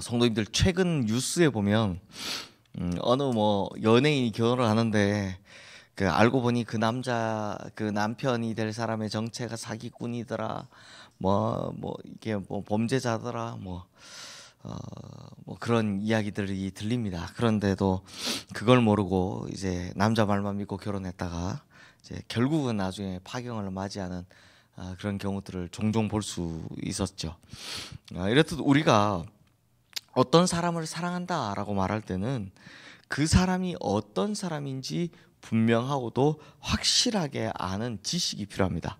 성도님들, 최근 뉴스에 보면 어느 뭐 연예인이 결혼을 하는데 알고 보니 그 남자, 그 남편이 될 사람의 정체가 사기꾼이더라, 이게 뭐 범죄자더라, 뭐 그런 이야기들이 들립니다. 그런데도 그걸 모르고 이제 남자 말만 믿고 결혼했다가 이제 결국은 나중에 파경을 맞이하는 그런 경우들을 종종 볼 수 있었죠. 이렇듯 우리가 어떤 사람을 사랑한다라고 말할 때는 그 사람이 어떤 사람인지 분명하고도 확실하게 아는 지식이 필요합니다.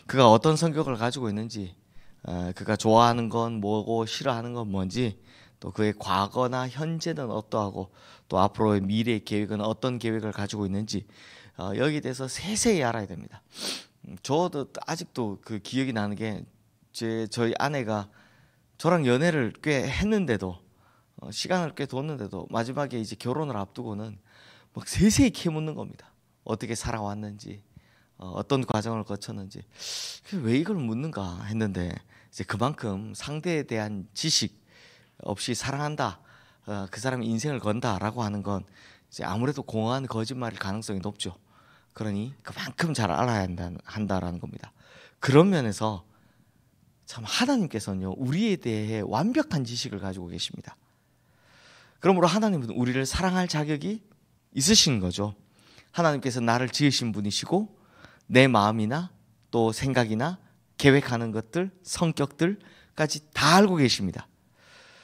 그가 어떤 성격을 가지고 있는지, 그가 좋아하는 건 뭐고 싫어하는 건 뭔지, 또 그의 과거나 현재는 어떠하고 또 앞으로의 미래의 계획은 어떤 계획을 가지고 있는지, 여기에 대해서 세세히 알아야 됩니다. 저도 아직도 그 기억이 나는 게, 저희 아내가 저랑 연애를 꽤 했는데도, 시간을 꽤 뒀는데도 마지막에 이제 결혼을 앞두고는 막 세세히 캐묻는 겁니다. 어떻게 살아왔는지, 어떤 과정을 거쳤는지. 왜 이걸 묻는가 했는데, 이제 그만큼 상대에 대한 지식 없이 사랑한다, 그 사람의 인생을 건다라고 하는 건 이제 아무래도 공허한 거짓말일 가능성이 높죠. 그러니 그만큼 잘 알아야 한다라는 겁니다. 그런 면에서 참 하나님께서는요, 우리에 대해 완벽한 지식을 가지고 계십니다. 그러므로 하나님은 우리를 사랑할 자격이 있으신 거죠. 하나님께서 나를 지으신 분이시고 내 마음이나 또 생각이나 계획하는 것들, 성격들까지 다 알고 계십니다.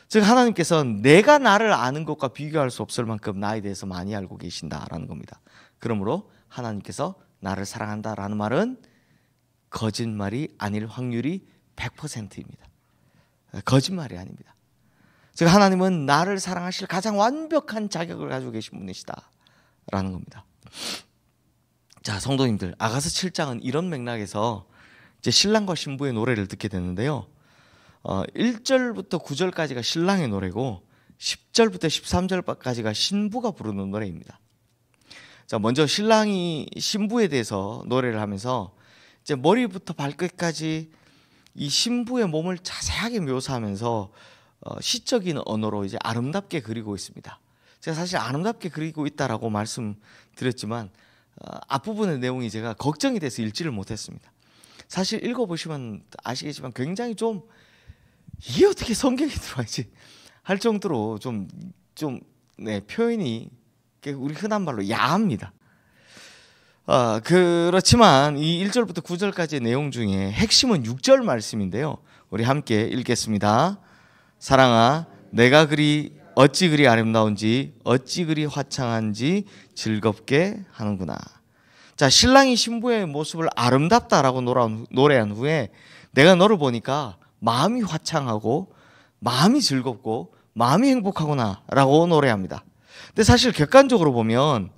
즉 하나님께서는 내가 나를 아는 것과 비교할 수 없을 만큼 나에 대해서 많이 알고 계신다라는 겁니다. 그러므로 하나님께서 나를 사랑한다라는 말은 거짓말이 아닐 확률이 100%입니다. 거짓말이 아닙니다. 즉 하나님은 나를 사랑하실 가장 완벽한 자격을 가지고 계신 분이시다라는 겁니다. 자, 성도님들, 아가서 7장은 이런 맥락에서 이제 신랑과 신부의 노래를 듣게 되는데요. 1절부터 9절까지가 신랑의 노래고 10절부터 13절까지가 신부가 부르는 노래입니다. 자, 먼저 신랑이 신부에 대해서 노래를 하면서 이제 머리부터 발끝까지 이 신부의 몸을 자세하게 묘사하면서 시적인 언어로 이제 아름답게 그리고 있습니다. 제가 사실 아름답게 그리고 있다라고 말씀드렸지만 앞부분의 내용이 제가 걱정이 돼서 읽지를 못했습니다. 사실 읽어보시면 아시겠지만 굉장히 좀 이게 어떻게 성경에 들어와야지 할 정도로 표현이 우리 흔한 말로 야합니다. 그렇지만 이 1절부터 9절까지의 내용 중에 핵심은 6절 말씀인데요. 우리 함께 읽겠습니다. 사랑아, 내가 어찌 그리 아름다운지 어찌 그리 화창한지 즐겁게 하는구나. 자, 신랑이 신부의 모습을 아름답다라고 노래한 후에 내가 너를 보니까 마음이 화창하고 마음이 즐겁고 마음이 행복하구나 라고 노래합니다. 근데 사실 객관적으로 보면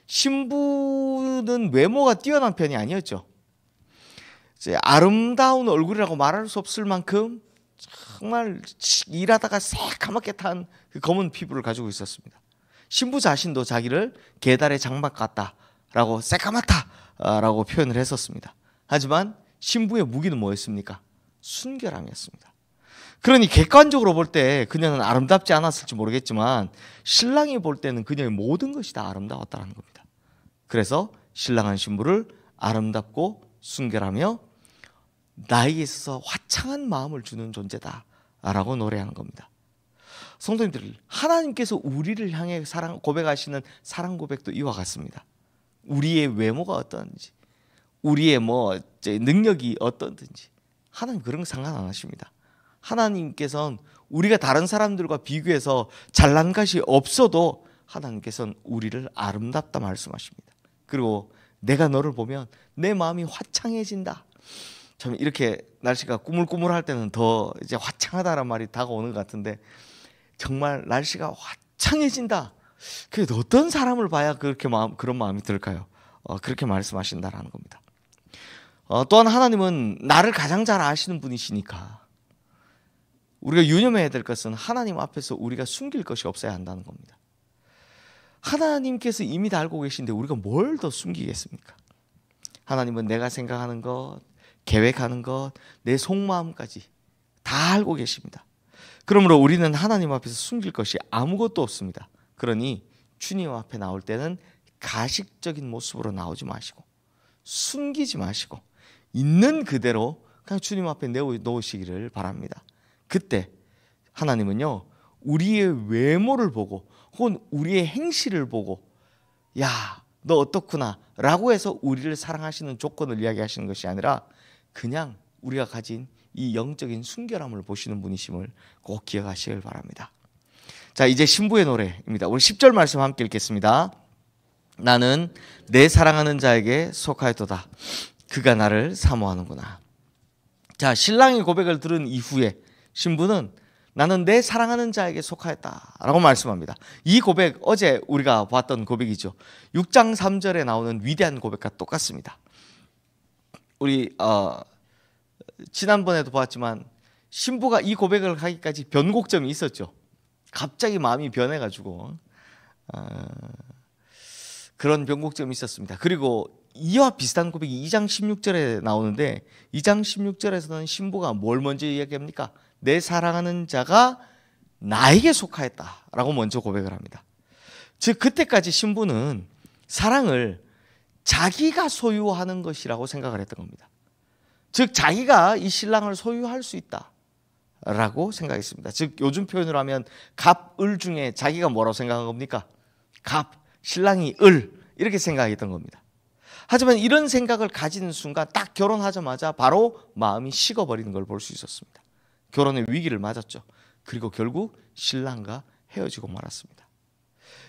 신부는 외모가 뛰어난 편이 아니었죠. 이제 아름다운 얼굴이라고 말할 수 없을 만큼 정말 일하다가 새까맣게 탄 그 검은 피부를 가지고 있었습니다. 신부 자신도 자기를 게달의 장막 같다라고 새까맣다라고 표현을 했었습니다. 하지만 신부의 무기는 뭐였습니까? 순결함이었습니다. 그러니 객관적으로 볼 때 그녀는 아름답지 않았을지 모르겠지만 신랑이 볼 때는 그녀의 모든 것이 다 아름다웠다는 겁니다. 그래서 신랑은 신부를 아름답고 순결하며 나에게 있어서 화창한 마음을 주는 존재다라고 노래하는 겁니다. 성도님들, 하나님께서 우리를 향해 고백하시는 사랑 고백도 이와 같습니다. 우리의 외모가 어떤지, 우리의 능력이 어떤지 하나님 그런 거 상관 안 하십니다. 하나님께서는 우리가 다른 사람들과 비교해서 잘난 것이 없어도 하나님께서는 우리를 아름답다 말씀하십니다. 그리고 내가 너를 보면 내 마음이 화창해진다. 참 이렇게 날씨가 꾸물꾸물할 때는 더 이제 화창하다란 말이 다가오는 것 같은데 정말 날씨가 화창해진다. 그래도 어떤 사람을 봐야 그런 마음이 들까요? 그렇게 말씀하신다라는 겁니다. 또한 하나님은 나를 가장 잘 아시는 분이시니까 우리가 유념해야 될 것은 하나님 앞에서 우리가 숨길 것이 없어야 한다는 겁니다. 하나님께서 이미 다 알고 계신데 우리가 뭘 더 숨기겠습니까? 하나님은 내가 생각하는 것, 계획하는 것, 내 속마음까지 다 알고 계십니다. 그러므로 우리는 하나님 앞에서 숨길 것이 아무것도 없습니다. 그러니 주님 앞에 나올 때는 가식적인 모습으로 나오지 마시고 숨기지 마시고 있는 그대로 그냥 주님 앞에 내놓으시기를 바랍니다. 그때 하나님은요, 우리의 외모를 보고 혹은 우리의 행실을 보고 야, 너 어떻구나 라고 해서 우리를 사랑하시는 조건을 이야기하시는 것이 아니라 그냥 우리가 가진 이 영적인 순결함을 보시는 분이심을 꼭 기억하시길 바랍니다. 자, 이제 신부의 노래입니다. 우리 10절 말씀 함께 읽겠습니다. 나는 내 사랑하는 자에게 속하였도다. 그가 나를 사모하는구나. 자, 신랑의 고백을 들은 이후에 신부는 나는 내 사랑하는 자에게 속하였다라고 말씀합니다. 이 고백 어제 우리가 봤던 고백이죠. 6장 3절에 나오는 위대한 고백과 똑같습니다. 우리 지난번에도 봤지만 신부가 이 고백을 하기까지 변곡점이 있었죠. 갑자기 마음이 변해가지고 그런 변곡점이 있었습니다. 그리고 이와 비슷한 고백이 2장 16절에 나오는데 2장 16절에서는 신부가 뭘 먼저 이야기합니까? 내 사랑하는 자가 나에게 속하였다라고 먼저 고백을 합니다. 즉 그때까지 신부는 사랑을 자기가 소유하는 것이라고 생각을 했던 겁니다. 즉 자기가 이 신랑을 소유할 수 있다라고 생각했습니다. 즉 요즘 표현으로 하면 갑, 을 중에 자기가 뭐라고 생각한 겁니까? 갑, 신랑이 을 이렇게 생각했던 겁니다. 하지만 이런 생각을 가지는 순간 딱 결혼하자마자 바로 마음이 식어버리는 걸 볼 수 있었습니다. 결혼의 위기를 맞았죠. 그리고 결국 신랑과 헤어지고 말았습니다.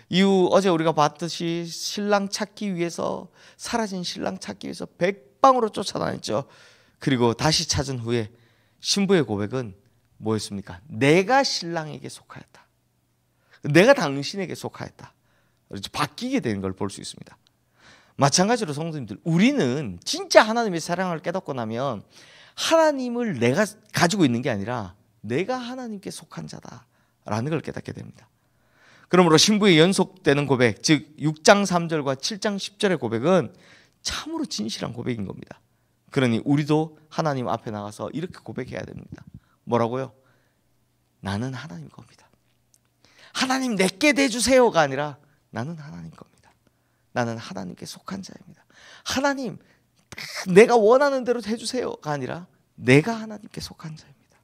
이후 어제 우리가 봤듯이 신랑 찾기 위해서 사라진 신랑 찾기 위해서 백방으로 쫓아다녔죠. 그리고 다시 찾은 후에 신부의 고백은 뭐였습니까? 내가 신랑에게 속하였다. 내가 당신에게 속하였다. 바뀌게 되는 걸 볼 수 있습니다. 마찬가지로 성도님들, 우리는 진짜 하나님의 사랑을 깨닫고 나면 하나님을 내가 가지고 있는 게 아니라 내가 하나님께 속한 자다라는 걸 깨닫게 됩니다. 그러므로 신부의 연속되는 고백, 즉 6장 3절과 7장 10절의 고백은 참으로 진실한 고백인 겁니다. 그러니 우리도 하나님 앞에 나가서 이렇게 고백해야 됩니다. 뭐라고요? 나는 하나님 겁니다. 하나님 내게 대주세요가 아니라 나는 하나님 겁니다. 나는 하나님께 속한 자입니다. 하나님 내가 원하는 대로 해주세요가 아니라 내가 하나님께 속한 자입니다.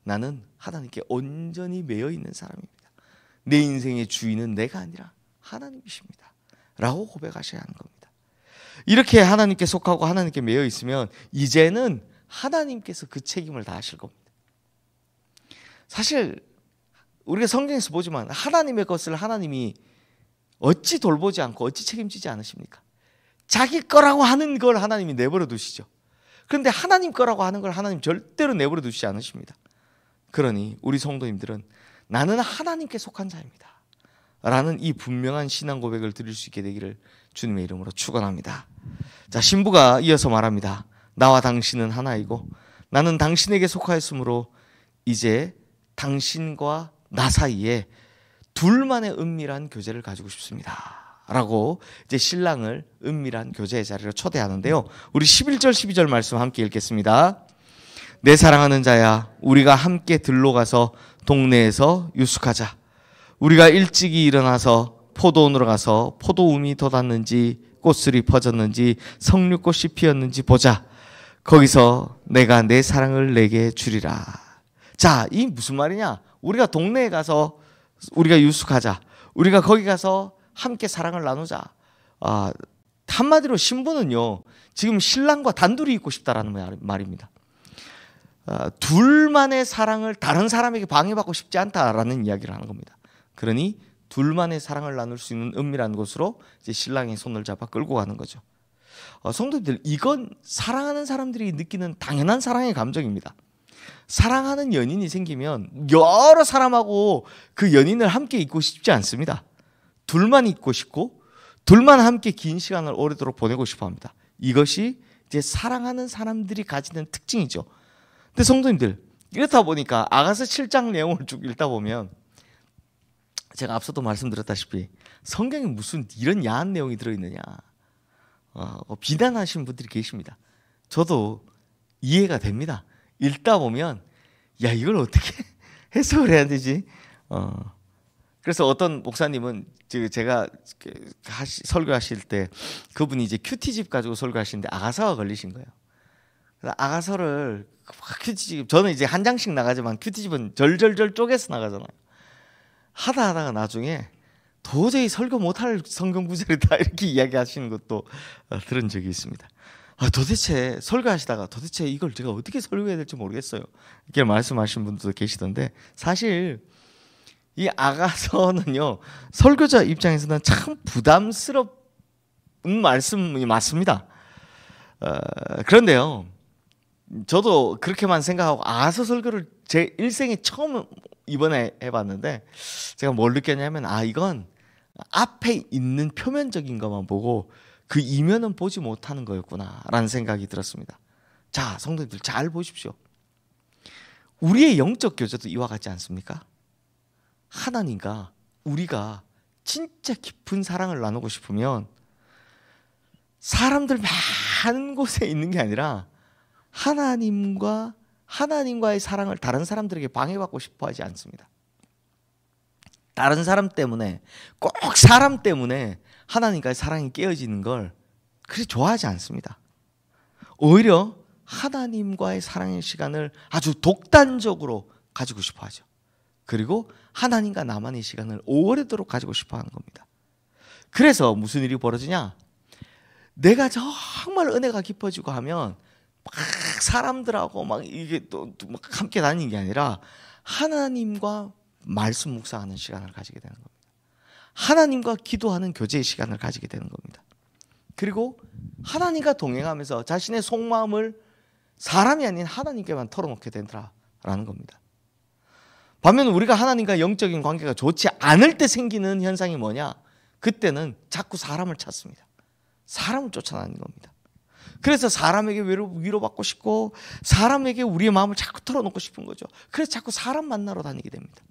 나는 하나님께 온전히 매여 있는 사람입니다. 내 인생의 주인은 내가 아니라 하나님이십니다 라고 고백하셔야 하는 겁니다. 이렇게 하나님께 속하고 하나님께 매여 있으면 이제는 하나님께서 그 책임을 다 하실 겁니다. 사실 우리가 성경에서 보지만 하나님의 것을 하나님이 어찌 돌보지 않고 어찌 책임지지 않으십니까? 자기 거라고 하는 걸 하나님이 내버려 두시죠. 그런데 하나님 거라고 하는 걸 하나님 절대로 내버려 두시지 않으십니다. 그러니 우리 성도님들은 나는 하나님께 속한 자입니다 라는 이 분명한 신앙 고백을 드릴 수 있게 되기를 주님의 이름으로 축원합니다. 자, 신부가 이어서 말합니다. 나와 당신은 하나이고 나는 당신에게 속하였으므로 이제 당신과 나 사이에 둘만의 은밀한 교제를 가지고 싶습니다 라고 이제 신랑을 은밀한 교제의 자리로 초대하는데요. 우리 11절 12절 말씀 함께 읽겠습니다. 내 사랑하는 자야, 우리가 함께 들로 가서 동네에서 유숙하자. 우리가 일찍이 일어나서 포도원으로 가서 포도움이 돋았는지 꽃술이 퍼졌는지 석류꽃이 피었는지 보자. 거기서 내가 내 사랑을 내게 주리라. 자, 이 무슨 말이냐? 우리가 동네에 가서 우리가 유숙하자. 우리가 거기 가서 함께 사랑을 나누자. 한마디로 신부는요, 지금 신랑과 단둘이 있고 싶다라는 말입니다. 둘만의 사랑을 다른 사람에게 방해받고 싶지 않다라는 이야기를 하는 겁니다. 그러니 둘만의 사랑을 나눌 수 있는 은밀한 곳으로 이제 신랑의 손을 잡아 끌고 가는 거죠. 성도들, 이건 사랑하는 사람들이 느끼는 당연한 사랑의 감정입니다. 사랑하는 연인이 생기면 여러 사람하고 그 연인을 함께 있고 싶지 않습니다. 둘만 있고 싶고 둘만 함께 긴 시간을 오래도록 보내고 싶어 합니다. 이것이 이제 사랑하는 사람들이 가지는 특징이죠. 근데 성도님들, 이렇다 보니까 아가서 7장 내용을 쭉 읽다 보면 제가 앞서도 말씀드렸다시피 성경에 무슨 이런 야한 내용이 들어있느냐 비난하시는 분들이 계십니다. 저도 이해가 됩니다. 읽다 보면 야, 이걸 어떻게 해석을 해야 되지? 그래서 어떤 목사님은 제가 설교하실 때 그분이 이제 큐티집 가지고 설교하시는데 아가서가 걸리신 거예요. 그래서 아가서를 큐티집, 저는 이제 한 장씩 나가지만 큐티집은 절절절 쪼개서 나가잖아요. 하다가 나중에 도저히 설교 못할 성경 구절이다 이렇게 이야기하시는 것도 들은 적이 있습니다. 도대체 설교하시다가 도대체 이걸 제가 어떻게 설교해야 될지 모르겠어요 이렇게 말씀하신 분들도 계시던데, 사실 이 아가서는요 설교자 입장에서는 참 부담스러운 말씀이 맞습니다. 그런데요 저도 그렇게만 생각하고 아가서 설교를 제 일생에 처음 이번에 해봤는데, 제가 뭘 느꼈냐면 이건 앞에 있는 표면적인 것만 보고 그 이면은 보지 못하는 거였구나 라는 생각이 들었습니다. 자, 성도님들 잘 보십시오. 우리의 영적 교제도 이와 같지 않습니까? 하나님과 우리가 진짜 깊은 사랑을 나누고 싶으면 사람들 많은 곳에 있는 게 아니라 하나님과의 사랑을 다른 사람들에게 방해받고 싶어 하지 않습니다. 다른 사람 때문에, 꼭 사람 때문에 하나님과의 사랑이 깨어지는 걸 그리 좋아하지 않습니다. 오히려 하나님과의 사랑의 시간을 아주 독단적으로 가지고 싶어 하죠. 그리고 하나님과 나만의 시간을 오래도록 가지고 싶어 하는 겁니다. 그래서 무슨 일이 벌어지냐? 내가 정말 은혜가 깊어지고 하면 막 사람들하고 막 이게 또 막 함께 다니는 게 아니라 하나님과 말씀 묵상하는 시간을 가지게 되는 겁니다. 하나님과 기도하는 교제의 시간을 가지게 되는 겁니다. 그리고 하나님과 동행하면서 자신의 속마음을 사람이 아닌 하나님께만 털어놓게 된다라는 겁니다. 반면 우리가 하나님과 영적인 관계가 좋지 않을 때 생기는 현상이 뭐냐? 그때는 자꾸 사람을 찾습니다. 사람을 쫓아다니는 겁니다. 그래서 사람에게 위로받고 싶고 사람에게 우리의 마음을 자꾸 털어놓고 싶은 거죠. 그래서 자꾸 사람 만나러 다니게 됩니다.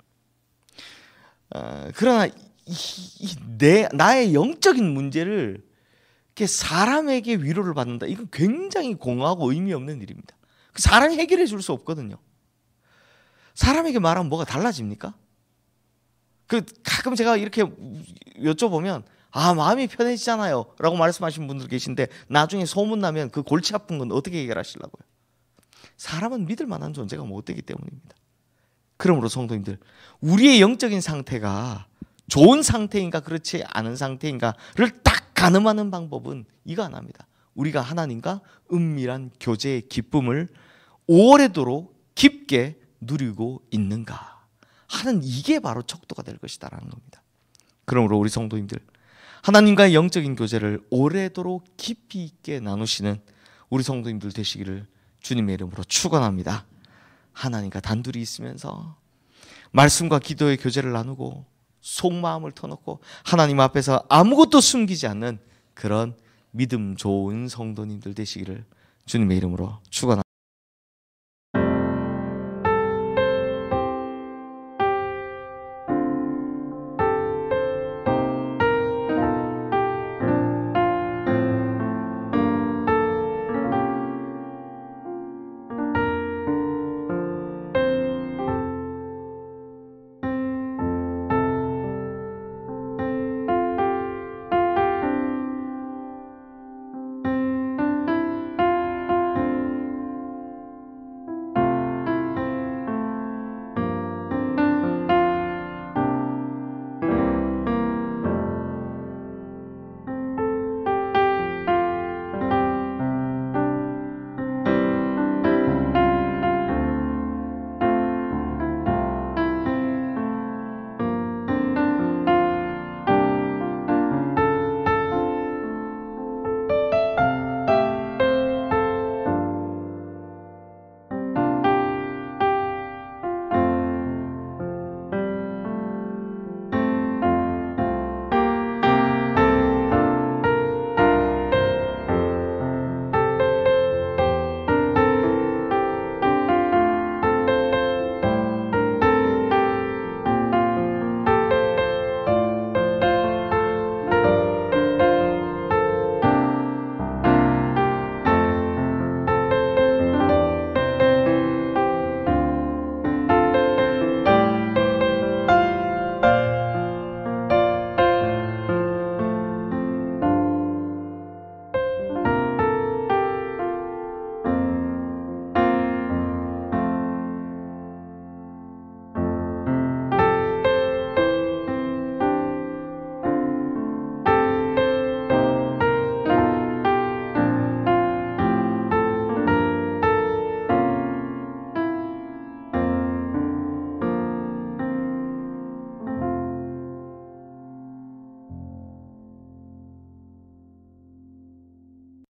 그러나 나의 영적인 문제를 이렇게 사람에게 위로를 받는다, 이건 굉장히 공허하고 의미 없는 일입니다. 사람이 해결해 줄 수 없거든요. 사람에게 말하면 뭐가 달라집니까? 가끔 제가 이렇게 여쭤보면 마음이 편해지잖아요 라고 말씀하시는 분들 계신데, 나중에 소문나면 그 골치 아픈 건 어떻게 해결하시려고요? 사람은 믿을 만한 존재가 못 되기 때문입니다. 그러므로 성도님들, 우리의 영적인 상태가 좋은 상태인가 그렇지 않은 상태인가를 딱 가늠하는 방법은 이거 하나입니다. 우리가 하나님과 은밀한 교제의 기쁨을 오래도록 깊게 누리고 있는가 하는, 이게 바로 척도가 될 것이다라는 겁니다. 그러므로 우리 성도님들, 하나님과의 영적인 교제를 오래도록 깊이 있게 나누시는 우리 성도님들 되시기를 주님의 이름으로 축원합니다. 하나님과 단둘이 있으면서 말씀과 기도의 교제를 나누고 속마음을 터놓고 하나님 앞에서 아무것도 숨기지 않는 그런 믿음 좋은 성도님들 되시기를 주님의 이름으로 축원합니다.